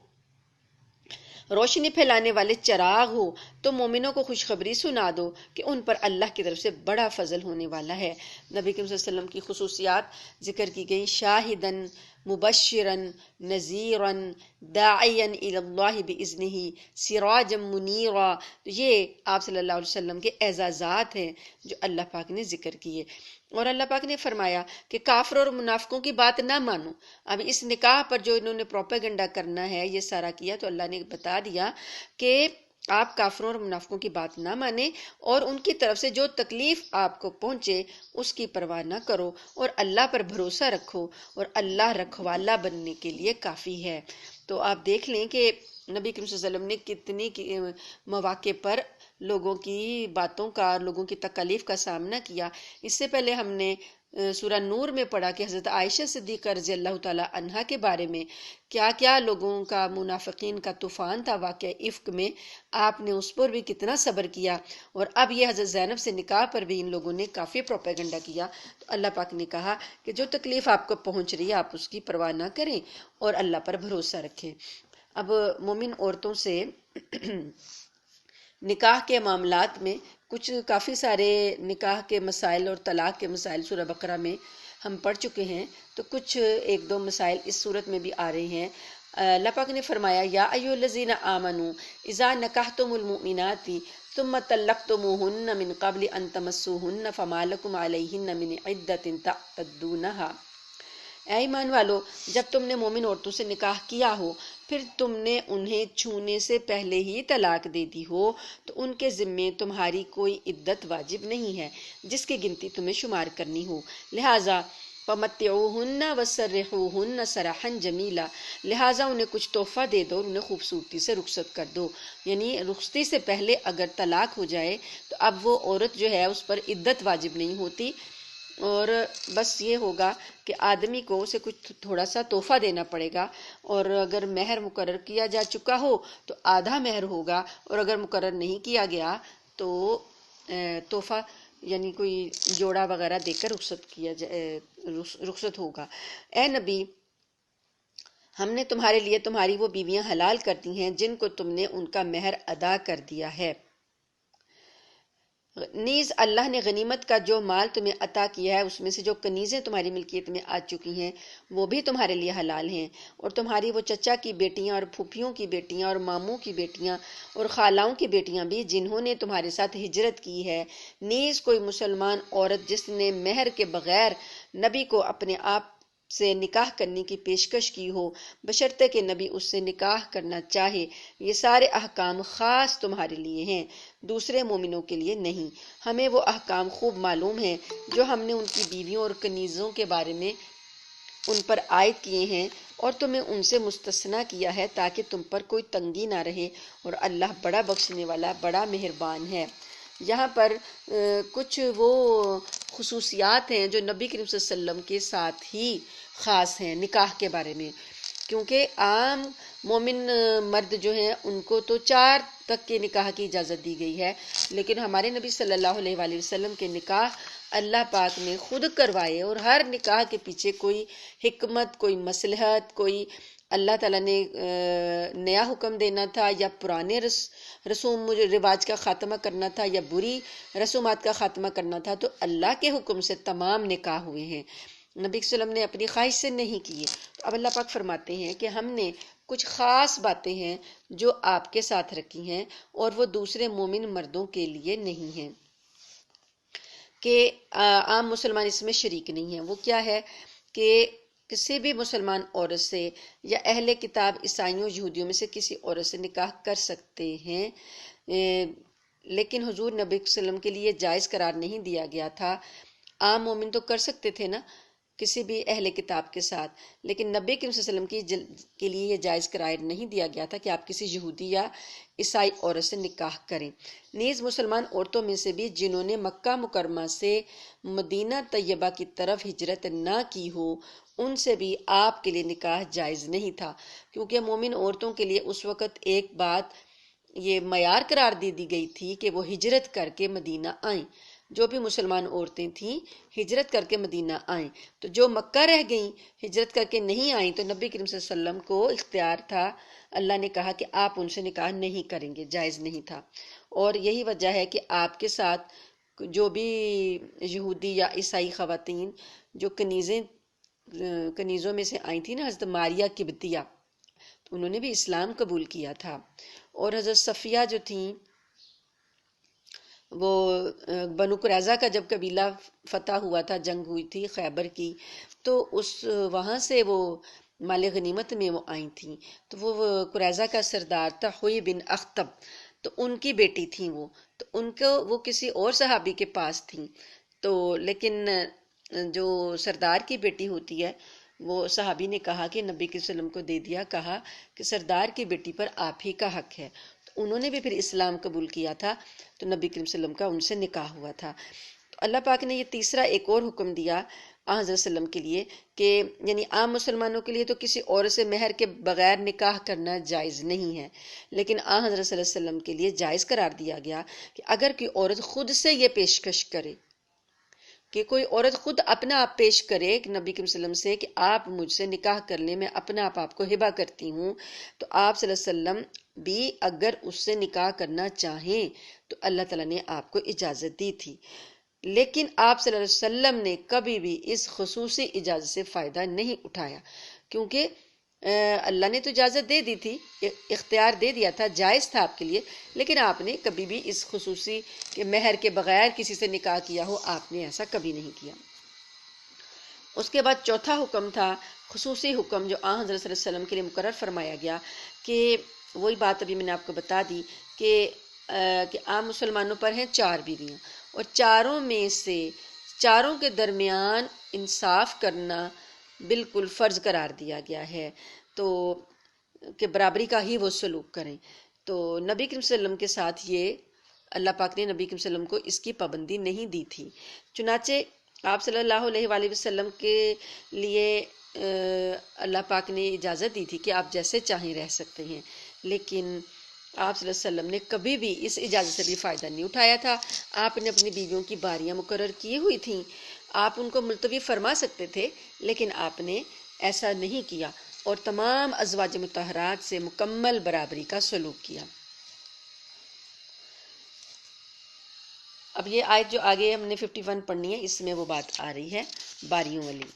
روشنی پھیلانے والے چراغ ہو۔ تو مومنوں کو خوشخبری سنا دو کہ ان پر اللہ کی طرف سے بڑا فضل ہونے والا ہے۔ نبی کریم صلی اللہ علیہ وسلم کی خصوصیات ذکر کی گئی، شاہدن مبشرن نذیرن داعیا الی اللہ باذنہ سراجا منیرا، یہ آپ صلی اللہ علیہ وسلم کے اعزازات ہیں جو اللہ پاک نے ذکر کیے۔ اور اللہ پاک نے فرمایا کہ کافروں اور منافقوں کی بات نہ مانو۔ اب اس نکاح پر جو انہوں نے پروپیگنڈا کرنا ہے یہ سارا کیا، تو اللہ نے بتا دیا کہ آپ کافروں اور منافقوں کی بات نہ مانیں، اور ان کی طرف سے جو تکلیف آپ کو پہنچے اس کی پرواہ نہ کرو، اور اللہ پر بھروسہ رکھو، اور اللہ رکھوالا بننے کے لیے کافی ہے۔ تو آپ دیکھ لیں کہ نبی کریم صلی اللہ علیہ وسلم نے کتنی مواقع پر لوگوں کی باتوں کا، لوگوں کی تکالیف کا سامنا کیا۔ اس سے پہلے ہم نے سورہ نور میں پڑھا کہ حضرت عائشہ صدیقہ رضی اللہ تعالی عنہا کے بارے میں کیا کیا لوگوں کا، منافقین کا طوفان تھا واقعہ افک میں، آپ نے اس پر بھی کتنا صبر کیا، اور اب یہ حضرت زینب سے نکاح پر بھی ان لوگوں نے کافی پروپیگنڈا کیا۔ تو اللہ پاک نے کہا کہ جو تکلیف آپ کو پہنچ رہی ہے آپ اس کی پرواہ نہ کریں اور اللہ پر بھروسہ رکھیں۔ اب مومن عورتوں سے نکاح کے معاملات میں کچھ کافی سارے نکاح کے مسائل اور طلاق کے مسائل سورہ بقرہ میں ہم پڑھ چکے ہیں، تو کچھ ایک دو مسائل اس صورت میں بھی آ رہے ہیں۔ اللہ پاک نے فرمایا یا ایھا الذین آمنوا اذا نکحتم المؤمنات ثم طلقتموهن من قبل ان تمسوهن فما لكم علیہن من عدۃ تعتدونها، اے ایمان والو، جب تم نے مومن عورتوں سے نکاح کیا ہو پھر تم نے انہیں چھونے سے پہلے ہی طلاق دے دی ہو تو ان کے ذمے تمہاری کوئی عدت واجب نہیں ہے جس کی گنتی تمہیں شمار کرنی ہو، لہٰذا فَمَتِّعُوهُنَّ وَسَرِّحُوهُنَّ سَرَحًا جَمِيلًا، لہٰذا انہیں کچھ تحفہ دے دو اور انہیں خوبصورتی سے رخصت کر دو. یعنی رخصتی سے پہلے اگر طلاق ہو جائے تو اب وہ عورت جو ہے اس پر عدت واجب نہیں ہوتی، اور بس یہ ہوگا کہ آدمی کو اسے کچھ تھوڑا سا تحفہ دینا پڑے گا، اور اگر مہر مقرر کیا جا چکا ہو تو آدھا مہر ہوگا، اور اگر مقرر نہیں کیا گیا تو تحفہ یعنی کوئی جوڑا وغیرہ دے کر رخصت ہوگا. اے نبی، ہم نے تمہارے لیے تمہاری وہ بیویاں حلال کر دی ہیں جن کو تم نے ان کا مہر ادا کر دیا ہے. نیز اللہ نے غنیمت کا جو مال تمہیں عطا کیا ہے اس میں سے جو کنیزیں تمہاری ملکیت میں آ چکی ہیں وہ بھی تمہارے لیے حلال ہیں، اور تمہاری وہ چچا کی بیٹیاں اور پھوپھیوں کی بیٹیاں اور ماموں کی بیٹیاں اور خالاؤں کی بیٹیاں بھی جنہوں نے تمہارے ساتھ ہجرت کی ہے. نیز کوئی مسلمان عورت جس نے مہر کے بغیر نبی کو اپنے آپ سے نکاح کرنے کی پیشکش کی ہو، بشرطے کہ نبی اس سے نکاح کرنا چاہے. یہ سارے احکام خاص تمہارے لیے ہیں، دوسرے مومنوں کے لیے نہیں. ہمیں وہ احکام خوب معلوم ہیں جو ہم نے ان کی بیویوں اور کنیزوں کے بارے میں ان پر عائد کیے ہیں، اور تمہیں ان سے مستثنیٰ کیا ہے تاکہ تم پر کوئی تنگی نہ رہے، اور اللہ بڑا بخشنے والا بڑا مہربان ہے. یہاں پر کچھ وہ خصوصیات ہیں جو نبی کریم صلی اللہ علیہ وسلم کے ساتھ ہی خاص ہیں نکاح کے بارے میں، کیونکہ عام مومن مرد جو ہیں ان کو تو 4 تک کے نکاح کی اجازت دی گئی ہے، لیکن ہمارے نبی صلی اللہ علیہ وآلہ وسلم کے نکاح اللہ پاک نے خود کروائے، اور ہر نکاح کے پیچھے کوئی حکمت، کوئی مصلحت، کوئی اللہ تعالیٰ نے نیا حکم دینا تھا، یا پرانے رسوم رواج کا خاتمہ کرنا تھا، یا بری رسومات کا خاتمہ کرنا تھا، تو اللہ کے حکم سے تمام نکاح ہوئے ہیں. نبی صلی اللہ علیہ وسلم نے اپنی خواہش سے نہیں کیے. تو اب اللہ پاک فرماتے ہیں کہ ہم نے کچھ خاص باتیں ہیں جو آپ کے ساتھ رکھی ہیں، اور وہ دوسرے مومن مردوں کے لیے نہیں ہیں، کہ عام مسلمان اس میں شریک نہیں ہیں. وہ کیا ہے کہ کسی بھی مسلمان عورت سے یا اہل کتاب عیسائیوں یہودیوں میں سے کسی عورت سے نکاح کر سکتے ہیں، لیکن حضور نبی صلی اللہ علیہ وسلم کے لیے جائز قرار نہیں دیا گیا تھا. عام مومن تو کر سکتے تھے نا کسی بھی اہل کتاب کے ساتھ، لیکن نبی کریم صلی اللہ علیہ وسلم کے لیے یہ جائز قرار نہیں دیا گیا تھا کہ آپ کسی یہودی یا عیسائی عورت سے نکاح کریں. نیز مسلمان عورتوں میں سے بھی جنہوں نے مکہ مکرمہ سے مدینہ طیبہ کی طرف ہجرت نہ کی ہو، ان سے بھی آپ کے لیے نکاح جائز نہیں تھا، کیونکہ مومن عورتوں کے لیے اس وقت ایک بات یہ معیار قرار دی گئی تھی کہ وہ ہجرت کر کے مدینہ آئیں. جو بھی مسلمان عورتیں تھیں ہجرت کر کے مدینہ آئیں، تو جو مکہ رہ گئیں ہجرت کر کے نہیں آئیں تو نبی کریم صلی اللہ علیہ وسلم کو اختیار تھا، اللہ نے کہا کہ آپ ان سے نکاح نہیں کریں گے، جائز نہیں تھا. اور یہی وجہ ہے کہ آپ کے ساتھ جو بھی یہودی یا عیسائی خواتین جو کنیزوں میں سے آئی تھیں نا، حضرت ماریہ قبطیہ، تو انہوں نے بھی اسلام قبول کیا تھا. اور حضرت صفیہ جو تھیں وہ بنو قریظہ کا جب قبیلہ فتح ہوا تھا، جنگ ہوئی تھی خیبر کی، تو وہاں سے وہ مال غنیمت میں وہ آئی تھیں. تو وہ قریظہ کا سردار تھا حوی بن اخطب، تو ان کی بیٹی تھیں وہ، تو ان کو وہ کسی اور صحابی کے پاس تھیں. تو لیکن جو سردار کی بیٹی ہوتی ہے وہ صحابی نے کہا کہ نبی کے وسلم کو دے دیا، کہا کہ سردار کی بیٹی پر آپ ہی کا حق ہے. انہوں نے بھی پھر اسلام قبول کیا تھا، تو نبی کریم صلی اللہ علیہ وسلم کا ان سے نکاح ہوا تھا. تو اللہ پاک نے یہ تیسرا ایک اور حکم دیا حضرت وسلم کے لیے کہ یعنی عام مسلمانوں کے لیے تو کسی عورت سے مہر کے بغیر نکاح کرنا جائز نہیں ہے، لیکن حضرت صلی اللہ علیہ وسلم کے لیے جائز قرار دیا گیا کہ اگر کوئی عورت خود سے یہ پیشکش کرے، کہ کوئی عورت خود اپنا آپ پیش کرے کہ نبی کریم صلی اللہ علیہ وسلم سے کہ آپ مجھ سے نکاح کر لیں، میں اپنا آپ کو ہبہ کرتی ہوں، تو آپ صلی اللہ علیہ وسلم بھی اگر اس سے نکاح کرنا چاہیں تو اللہ تعالیٰ نے آپ کو اجازت دی تھی. لیکن آپ صلی اللہ علیہ وسلم نے کبھی بھی اس خصوصی اجازت سے فائدہ نہیں اٹھایا، کیونکہ اللہ نے تو اجازت دے دی تھی، اختیار دے دیا تھا، جائز تھا آپ کے لیے، لیکن آپ نے کبھی بھی اس خصوصی کہ مہر کے بغیر کسی سے نکاح کیا ہو، آپ نے ایسا کبھی نہیں کیا. اس کے بعد چوتھا حکم تھا خصوصی حکم جو حضرت صلی اللہ علیہ وسلم کے لیے مقرر فرمایا گیا، کہ وہی بات ابھی میں نے آپ کو بتا دی کہ عام مسلمانوں پر ہیں 4 بیویاں، اور چاروں میں سے چاروں کے درمیان انصاف کرنا بالکل فرض قرار دیا گیا ہے، تو کہ برابری کا ہی وہ سلوک کریں۔ تو نبی کریم صلی اللہ علیہ وسلم کے ساتھ یہ اللہ پاک نے نبی کریم صلی اللہ علیہ وسلم کو اس کی پابندی نہیں دی تھی، چنانچہ آپ صلی اللہ علیہ وآلہ وسلم کے لیے اللہ پاک نے اجازت دی تھی کہ آپ جیسے چاہیں رہ سکتے ہیں، لیکن آپ صلی اللہ علیہ وسلم نے کبھی بھی اس اجازت سے بھی فائدہ نہیں اٹھایا تھا۔ آپ نے اپنی بیویوں کی باریاں مقرر کی ہوئی تھیں، آپ ان کو ملتوی فرما سکتے تھے، لیکن آپ نے ایسا نہیں کیا اور تمام ازواج مطہرات سے مکمل برابری کا سلوک کیا۔ اب یہ آیت جو آگے ہم نے 51 پڑھنی ہے، اس میں وہ بات آ رہی ہے باریوں والی۔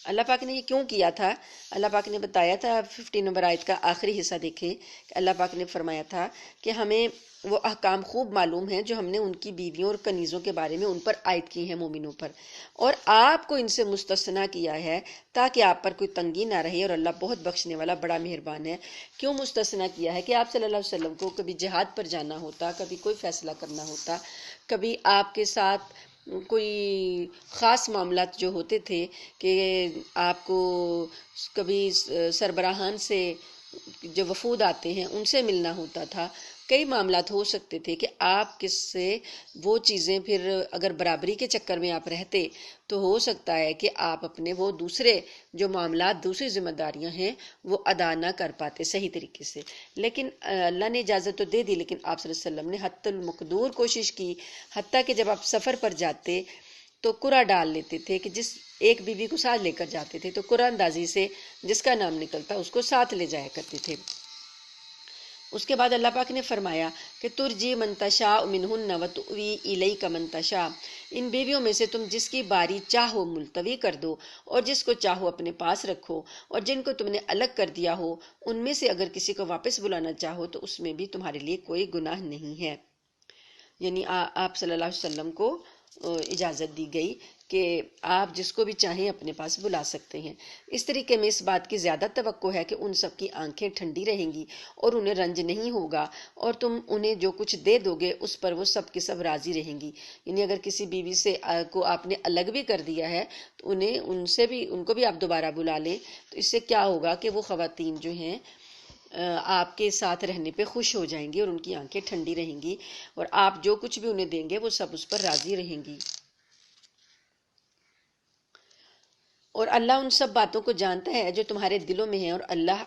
اللہ پاک نے یہ کیوں کیا تھا؟ اللہ پاک نے بتایا تھا، 50 نمبر آیت کا آخری حصہ دیکھیں کہ اللہ پاک نے فرمایا تھا کہ ہمیں وہ احکام خوب معلوم ہیں جو ہم نے ان کی بیویوں اور کنیزوں کے بارے میں ان پر عائد کی ہیں مومنوں پر، اور آپ کو ان سے مستثنیٰ کیا ہے تاکہ آپ پر کوئی تنگی نہ رہے، اور اللہ بہت بخشنے والا بڑا مہربان ہے۔ کیوں مستثنیٰ کیا ہے؟ کہ آپ صلی اللہ علیہ وسلم کو کبھی جہاد پر جانا ہوتا، کبھی کوئی فیصلہ کرنا ہوتا، کبھی آپ کے ساتھ کوئی خاص معاملات جو ہوتے تھے کہ آپ کو کبھی سربراہان سے جو وفود آتے ہیں ان سے ملنا ہوتا تھا، کئی معاملات ہو سکتے تھے کہ آپ کس سے وہ چیزیں پھر اگر برابری کے چکر میں آپ رہتے تو ہو سکتا ہے کہ آپ اپنے وہ دوسرے جو معاملات، دوسری ذمہ داریاں ہیں وہ ادا نہ کر پاتے صحیح طریقے سے، لیکن اللہ نے اجازت تو دے دی، لیکن آپ صلی اللہ علیہ وسلم نے حتی المقدور کوشش کی، حتیٰ کہ جب آپ سفر پر جاتے تو قرعہ ڈال لیتے تھے کہ جس ایک بیوی کو ساتھ لے کر جاتے تھے تو قرعہ اندازی سے جس کا نام نکلتا اس کو ساتھ لے جایا کرتے تھے۔ اس کے بعد اللہ پاک نے فرمایا کہ ترجی من تشاء منہن وتؤوی الیک من تشاء، ان بیویوں میں سے تم جس کی باری چاہو ملتوی کر دو اور جس کو چاہو اپنے پاس رکھو، اور جن کو تم نے الگ کر دیا ہو ان میں سے اگر کسی کو واپس بلانا چاہو تو اس میں بھی تمہارے لیے کوئی گناہ نہیں ہے۔ یعنی آپ صلی اللہ علیہ وسلم کو اجازت دی گئی کہ آپ جس کو بھی چاہیں اپنے پاس بلا سکتے ہیں۔ اس طریقے میں اس بات کی زیادہ توقع ہے کہ ان سب کی آنکھیں ٹھنڈی رہیں گی اور انہیں رنج نہیں ہوگا، اور تم انہیں جو کچھ دے دو گے اس پر وہ سب کی سب راضی رہیں گی۔ یعنی اگر کسی بیوی سے کو آپ نے الگ بھی کر دیا ہے تو ان کو بھی آپ دوبارہ بلا لیں، تو اس سے کیا ہوگا کہ وہ خواتین جو ہیں آپ کے ساتھ رہنے پہ خوش ہو جائیں گی اور ان کی آنکھیں ٹھنڈی رہیں گی، اور آپ جو کچھ بھی انہیں دیں گے وہ سب اس پر راضی رہیں گی۔ اور اللہ ان سب باتوں کو جانتا ہے جو تمہارے دلوں میں ہیں، اور اللہ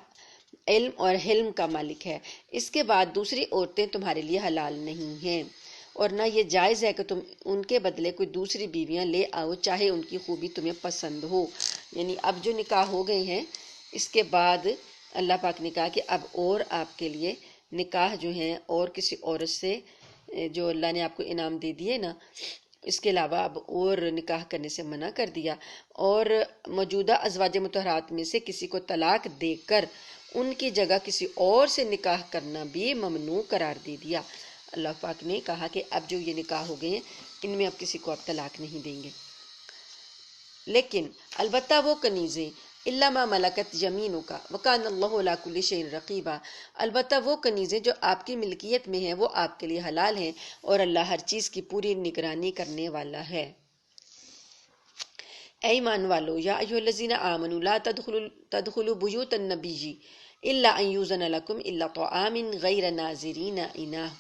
علم اور حلم کا مالک ہے۔ اس کے بعد دوسری عورتیں تمہارے لیے حلال نہیں ہیں، اور نہ یہ جائز ہے کہ تم ان کے بدلے کوئی دوسری بیویاں لے آؤ چاہے ان کی خوبی تمہیں پسند ہو۔ یعنی اب جو نکاح ہو گئے ہیں اس کے بعد اللہ پاک نے کہا کہ اب اور آپ کے لیے نکاح جو ہیں اور کسی عورت سے جو اللہ نے آپ کو انعام دے دیے نا، اس کے علاوہ اب اور نکاح کرنے سے منع کر دیا، اور موجودہ ازواج مطہرات میں سے کسی کو طلاق دے کر ان کی جگہ کسی اور سے نکاح کرنا بھی ممنوع قرار دے دیا۔ اللہ پاک نے کہا کہ اب جو یہ نکاح ہو گئے ہیں ان میں اب کسی کو آپ طلاق نہیں دیں گے، لیکن البتہ وہ کنیزیں الا ما ملکت یمینک وکان اللہ علی کل شیء رقیبا، البتہ وہ کنیزیں جو آپ کی ملکیت میں ہیں وہ آپ کے لیے حلال ہیں، اور اللہ ہر چیز کی پوری نگرانی کرنے والا ہے۔ اے ایمان والو، یا ایھا الذین آمنوا لا تدخلوا بیوت النبی الا ان یؤذن لکم الی طعام غیر ناظرین اناہ،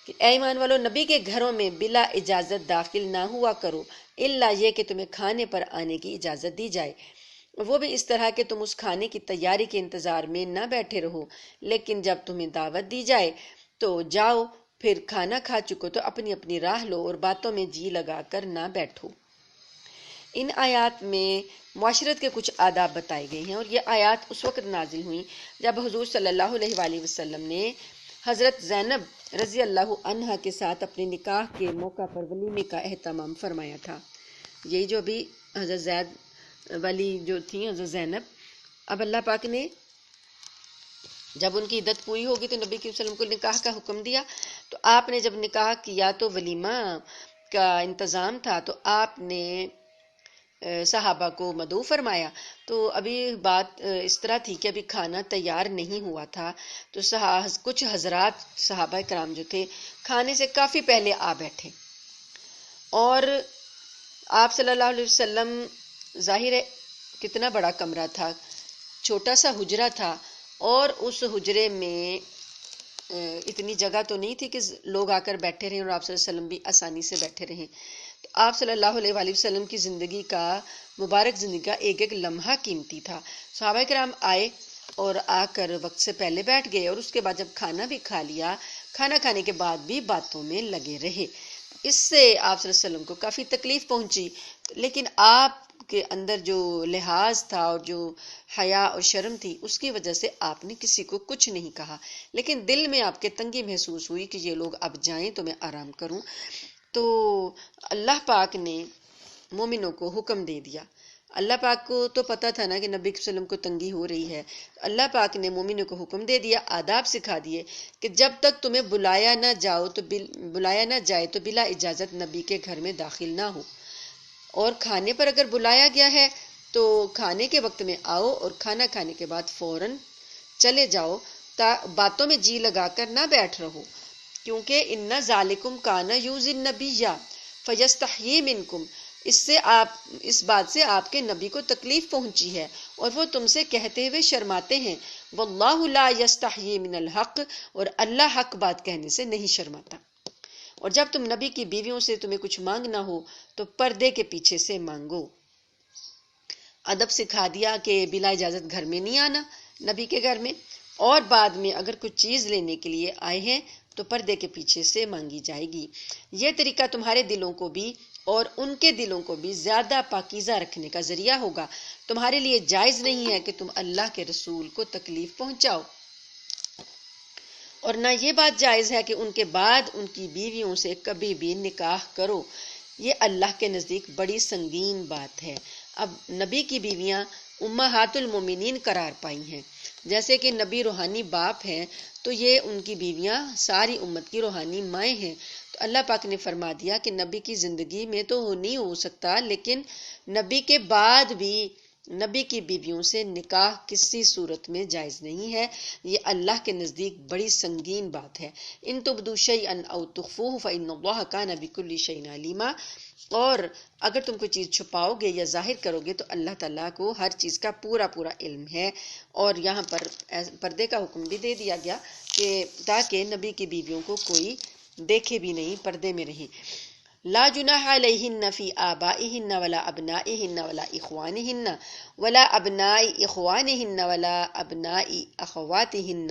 اے ایمان والو نبی کے گھروں میں بلا اجازت داخل نہ ہوا کرو، الا یہ کہ تمہیں کھانے پر آنے کی اجازت دی جائے، وہ بھی اس طرح کہ تم اس کھانے کی تیاری کے انتظار میں نہ بیٹھے رہو، لیکن جب تمہیں دعوت دی جائے تو جاؤ، پھر کھانا کھا چکو تو اپنی اپنی راہ لو اور باتوں میں جی لگا کر نہ بیٹھو۔ ان آیات میں معاشرت کے کچھ آداب بتائے گئے ہیں، اور یہ آیات اس وقت نازل ہوئیں جب حضور صلی اللہ علیہ وآلہ وسلم نے حضرت زینب رضی اللہ عنہا کے ساتھ اپنے نکاح کے موقع پر ولیمے کا اہتمام فرمایا تھا۔ یہی جو ابھی حضرت زید والی جو تھیں حضرت زینب، اب اللہ پاک نے جب ان کی عدت پوری ہوگی تو نبی صلی اللہ علیہ وسلم کو نکاح کا حکم دیا، تو آپ نے جب نکاح کیا تو ولیمہ کا انتظام تھا، تو آپ نے صحابہ کو مدعو فرمایا۔ تو ابھی بات اس طرح تھی کہ ابھی کھانا تیار نہیں ہوا تھا، تو کچھ حضرات صحابہ کرام جو تھے کھانے سے کافی پہلے آ بیٹھے، اور آپ صلی اللہ علیہ وسلم ظاہر ہے کتنا بڑا کمرہ تھا، چھوٹا سا حجرہ تھا، اور اس حجرے میں اتنی جگہ تو نہیں تھی کہ لوگ آ کر بیٹھے رہیں اور آپ صلی اللہ علیہ وسلم بھی آسانی سے بیٹھے رہیں. تو آپ صلی اللہ علیہ وآلہ وسلم کی زندگی کا، مبارک زندگی کا ایک ایک لمحہ قیمتی تھا. صحابہ کرام آئے اور آ کر وقت سے پہلے بیٹھ گئے، اور اس کے بعد جب کھانا بھی کھا لیا، کھانا کھانے کے بعد بھی باتوں میں لگے رہے. اس سے آپ صلی اللہ علیہ وسلم کو کافی تکلیف پہنچی، لیکن آپ کے اندر جو لحاظ تھا اور جو حیا اور شرم تھی، اس کی وجہ سے آپ نے کسی کو کچھ نہیں کہا. لیکن دل میں آپ کے تنگی محسوس ہوئی کہ یہ لوگ اب جائیں تو میں آرام کروں. تو اللہ پاک نے مومنوں کو حکم دے دیا. اللہ پاک کو تو پتہ تھا نا کہ نبی صلی اللہ علیہ وسلم کو تنگی ہو رہی ہے. اللہ پاک نے مومنوں کو حکم دے دیا، آداب سکھا دیے کہ جب تک تمہیں بلایا نہ جائے تو بلا اجازت نبی کے گھر میں داخل نہ ہو، اور کھانے پر اگر بلایا گیا ہے تو کھانے کے وقت میں آؤ، اور کھانا کھانے کے بعد فوراً چلے جاؤ، باتوں میں جی لگا کر نہ بیٹھ رہو، کیونکہ ان ذالکم کان یؤذی النبی فیستحیی منکم، اس بات سے آپ کے نبی کو تکلیف پہنچی ہے اور وہ تم سے کہتے ہوئے شرماتے ہیں. واللہ لا یستحیی من الحق، اور اللہ حق بات کہنے سے نہیں شرماتا. اور جب تم نبی کی بیویوں سے تمہیں کچھ مانگنا ہو تو پردے کے پیچھے سے مانگو. ادب سکھا دیا کہ بلا اجازت گھر میں نہیں آنا نبی کے گھر میں، اور بعد میں اگر کچھ چیز لینے کے لیے آئے ہیں تو پردے کے پیچھے سے مانگی جائے گی. یہ طریقہ تمہارے دلوں کو بھی اور ان کے دلوں کو بھی زیادہ پاکیزہ رکھنے کا ذریعہ ہوگا. تمہارے لیے جائز نہیں ہے کہ تم اللہ کے رسول کو تکلیف پہنچاؤ، اور نہ یہ بات جائز ہے کہ ان کے بعد ان کی بیویوں سے کبھی بھی نکاح کرو. یہ اللہ کے نزدیک بڑی سنگین بات ہے. اب نبی کی بیویاں امہات المومنین قرار پائی ہیں، جیسے کہ نبی روحانی باپ ہیں تو یہ ان کی بیویاں ساری امت کی روحانی مائیں ہیں. تو اللہ پاک نے فرما دیا کہ نبی کی زندگی میں تو نہیں ہو سکتا، لیکن نبی کے بعد بھی نبی کی بیویوں سے نکاح کسی صورت میں جائز نہیں ہے. یہ اللہ کے نزدیک بڑی سنگین بات ہے. ان تبدوا شیئا او تخفوه فإن اللہ کان بکل شیء علیما، اور اگر تم کوئی چیز چھپاؤ گے یا ظاہر کرو گے تو اللہ تعالیٰ کو ہر چیز کا پورا علم ہے. اور یہاں پر پردے کا حکم بھی دے دیا گیا کہ تاکہ نبی کی بیویوں کو کوئی دیکھے بھی نہیں، پردے میں رہیں. لا جناح علیہن فی آبائہن ولا ابنائہن ولا اخوانہن ولا ابناء اخوانہن ولا ابناء اخواتہن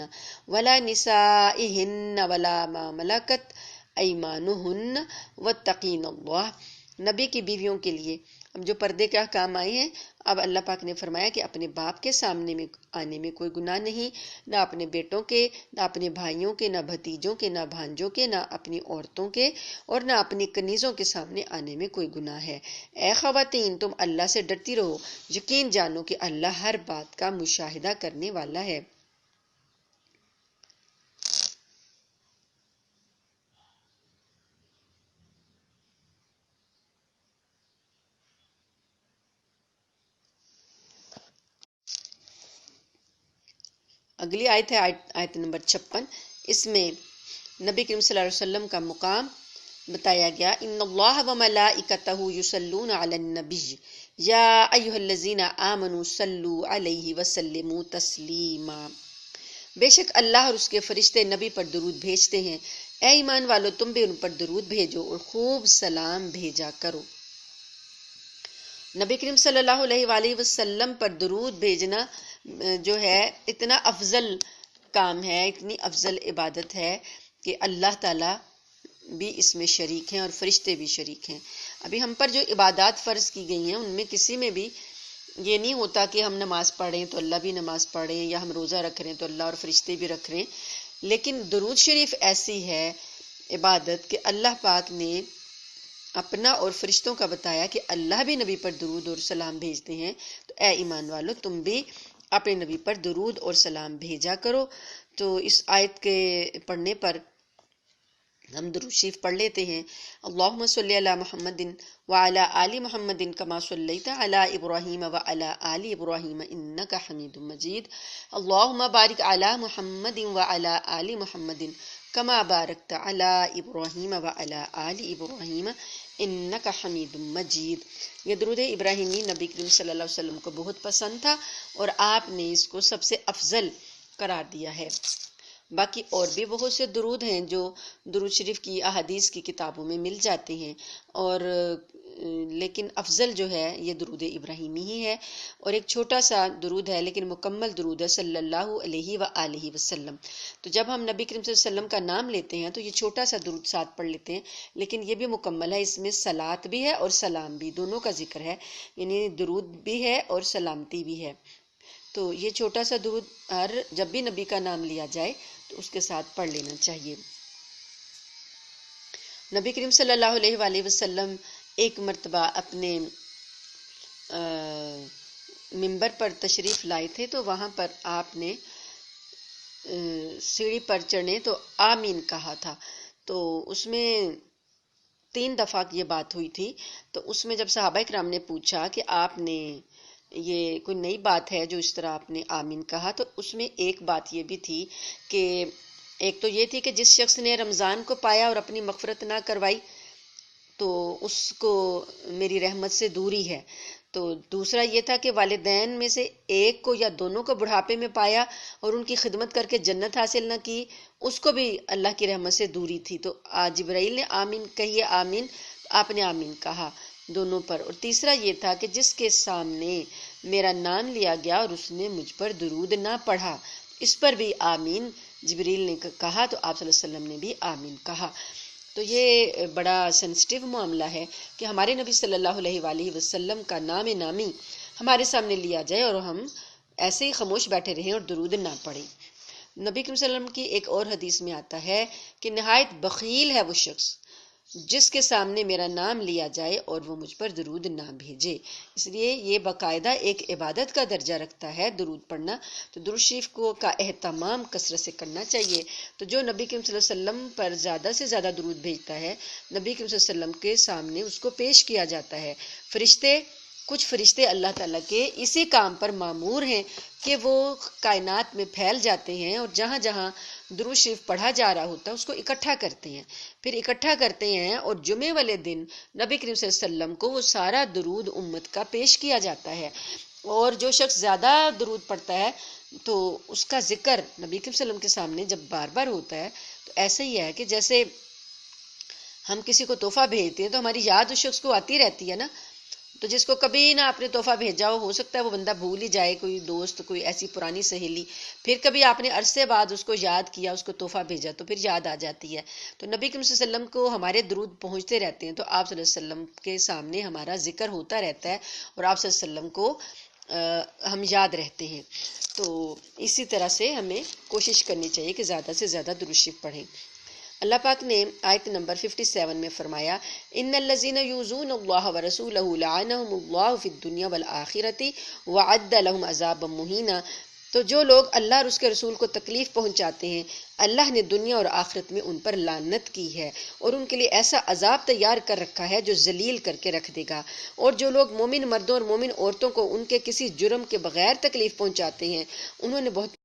ولا نسائہن ولا ما ملکت ایمانہن واتقین اللہ. نبی کی بیویوں کے لیے اب جو پردے کا کام آئے ہیں، اب اللہ پاک نے فرمایا کہ اپنے باپ کے سامنے میں آنے میں کوئی گناہ نہیں، نہ اپنے بیٹوں کے، نہ اپنے بھائیوں کے، نہ بھتیجوں کے، نہ بھانجوں کے، نہ اپنی عورتوں کے، اور نہ اپنی کنیزوں کے سامنے آنے میں کوئی گناہ ہے. اے خواتین، تم اللہ سے ڈرتی رہو، یقین جانو کہ اللہ ہر بات کا مشاہدہ کرنے والا ہے. اگلی آیت ہے آیت نمبر 56. اس میں نبی کریم صلی اللہ علیہ وسلم کا مقام بتایا گیا. ان اللہ و ملائکتہ یصلون علی النبی یا ایھا الذین آمنوا صلوا علیہ وسلموا تسلیما. بے شک اللہ اور اس کے فرشتے نبی پر درود بھیجتے ہیں. اے ایمان والو، تم بھی ان پر درود بھیجو اور خوب سلام بھیجا کرو. نبی کریم صلی اللہ علیہ وآلہ وسلم پر درود بھیجنا جو ہے اتنا افضل کام ہے، اتنی افضل عبادت ہے کہ اللہ تعالیٰ بھی اس میں شریک ہیں اور فرشتے بھی شریک ہیں. ابھی ہم پر جو عبادات فرض کی گئی ہیں ان میں کسی میں بھی یہ نہیں ہوتا کہ ہم نماز پڑھیں تو اللہ بھی نماز پڑھیں، یا ہم روزہ رکھ رہے ہیں تو اللہ اور فرشتے بھی رکھ رہے ہیں. لیکن درود شریف ایسی ہے عبادت کہ اللہ پاک نے اپنا اور فرشتوں کا بتایا کہ اللہ بھی نبی پر درود اور سلام بھیجتے ہیں. تو اے ایمان والو، تم بھی اپنے نبی پر درود اور سلام بھیجا کرو. تو اس آیت کے پڑھنے پر ہم درود شریف پڑھ لیتے ہیں. اللہم صلی علی محمد وعلی آل محمد کما صلیت علی ابراہیم وعلی آل ابراہیم انک حمید مجید اللہم بارک علی محمد وعلی آل محمد کما بارکت علی ابراہیم وعلی آل ابراہیم انک حمید مجید۔ یہ درود ابراہیمی نبی کریم صلی اللہ علیہ وسلم کو بہت پسند تھا اور آپ نے اس کو سب سے افضل قرار دیا ہے۔ باقی اور بھی بہت سے درود ہیں جو درود شریف کی احادیث کی کتابوں میں مل جاتے ہیں، اور لیکن افضل جو ہے یہ درود ابراہیمی ہی ہے، اور ایک چھوٹا سا درود ہے لیکن مکمل درود ہے صلی اللہ علیہ وآلہ وسلم۔ تو جب ہم نبی کریم صلی اللہ علیہ وسلم کا نام لیتے ہیں تو یہ چھوٹا سا درود ساتھ پڑھ لیتے ہیں، لیکن یہ بھی مکمل ہے، اس میں صلات بھی ہے اور سلام بھی، دونوں کا ذکر ہے، یعنی درود بھی ہے اور سلامتی بھی ہے۔ تو یہ چھوٹا سا درود جب بھی نبی کا نام لیا جائے تو اس کے ساتھ پڑھ لینا چاہیے۔ نبی کریم صلی اللہ علیہ وآلہ وسلم ایک مرتبہ اپنے منبر پر تشریف لائے تھے، تو وہاں پر آپ نے سیڑھی پر چڑھنے تو آمین کہا تھا۔ تو اس میں 3 دفعہ یہ بات ہوئی تھی، تو اس میں جب صحابہ کرام نے پوچھا کہ آپ نے یہ کوئی نئی بات ہے جو اس طرح آپ نے آمین کہا، تو اس میں ایک بات یہ بھی تھی کہ ایک تو یہ تھی کہ جس شخص نے رمضان کو پایا اور اپنی مغفرت نہ کروائی تو اس کو میری رحمت سے دوری ہے۔ تو دوسرا یہ تھا کہ والدین میں سے ایک کو یا دونوں کو بڑھاپے میں پایا اور ان کی خدمت کر کے جنت حاصل نہ کی، اس کو بھی اللہ کی رحمت سے دوری تھی۔ تو جبرائیل نے آمین کہیے آمین، آپ نے آمین کہا دونوں پر۔ اور تیسرا یہ تھا کہ جس کے سامنے میرا نام لیا گیا اور اس نے مجھ پر درود نہ پڑھا، اس پر بھی آمین جبریل نے کہا، تو آپ صلی اللہ علیہ وسلم نے بھی آمین کہا۔ تو یہ بڑا سینسٹیو معاملہ ہے کہ ہمارے نبی صلی اللہ علیہ وآلہ وسلم کا نام نامی ہمارے سامنے لیا جائے اور ہم ایسے ہی خاموش بیٹھے رہیں اور درود نہ پڑھیں۔ نبی کریم صلی اللہ علیہ وسلم کی ایک اور حدیث میں آتا ہے کہ نہایت بخیل ہے وہ شخص جس کے سامنے میرا نام لیا جائے اور وہ مجھ پر درود نہ بھیجے۔ اس لیے یہ باقاعدہ ایک عبادت کا درجہ رکھتا ہے درود پڑھنا، تو درود شریف کا اہتمام کثرت سے کرنا چاہیے۔ تو جو نبی کریم صلی اللہ علیہ وسلم پر زیادہ سے زیادہ درود بھیجتا ہے، نبی کریم صلی اللہ علیہ وسلم کے سامنے اس کو پیش کیا جاتا ہے۔ کچھ فرشتے اللہ تعالیٰ کے اسی کام پر مامور ہیں کہ وہ کائنات میں پھیل جاتے ہیں اور جہاں جہاں درود شریف پڑھا جا رہا ہوتا ہے اس کو اکٹھا کرتے ہیں، پھر اکٹھا کرتے ہیں اور جمعے والے دن نبی کریم صلی اللہ علیہ وسلم کو وہ سارا درود امت کا پیش کیا جاتا ہے۔ اور جو شخص زیادہ درود پڑھتا ہے تو اس کا ذکر نبی کریم صلی اللہ علیہ وسلم کے سامنے جب بار بار ہوتا ہے تو ایسا ہی ہے کہ جیسے ہم کسی کو تحفہ بھیجتے ہیں تو ہماری یاد اس شخص کو آتی رہتی ہے نا، تو جس کو کبھی نہ آپ نے تحفہ بھیجا ہو سکتا ہے وہ بندہ بھول ہی جائے، کوئی دوست، کوئی ایسی پرانی سہیلی، پھر کبھی آپ نے عرصے بعد اس کو یاد کیا، اس کو تحفہ بھیجا تو پھر یاد آ جاتی ہے۔ تو نبی کریم صلی اللہ علیہ وسلم کو ہمارے درود پہنچتے رہتے ہیں، تو آپ صلی اللہ علیہ وسلم کے سامنے ہمارا ذکر ہوتا رہتا ہے اور آپ صلی اللہ علیہ وسلم کو ہم یاد رہتے ہیں۔ تو اسی طرح سے ہمیں کوشش کرنی چاہیے کہ زیادہ سے زیادہ درود شریف پڑھیں۔ اللہ پاک نے آیت نمبر 57 میں فرمایا ان الذین یؤذون اللہ ورسولہ لعنہم اللہ فی الدنیا والآخرۃ وعد لهم عذابا مہینا۔ تو جو لوگ اللہ اور اس کے رسول کو تکلیف پہنچاتے ہیں، اللہ نے دنیا اور آخرت میں ان پر لعنت کی ہے اور ان کے لیے ایسا عذاب تیار کر رکھا ہے جو ذلیل کر کے رکھ دے گا۔ اور جو لوگ مومن مردوں اور مومن عورتوں کو ان کے کسی جرم کے بغیر تکلیف پہنچاتے ہیں، انہوں نے بہت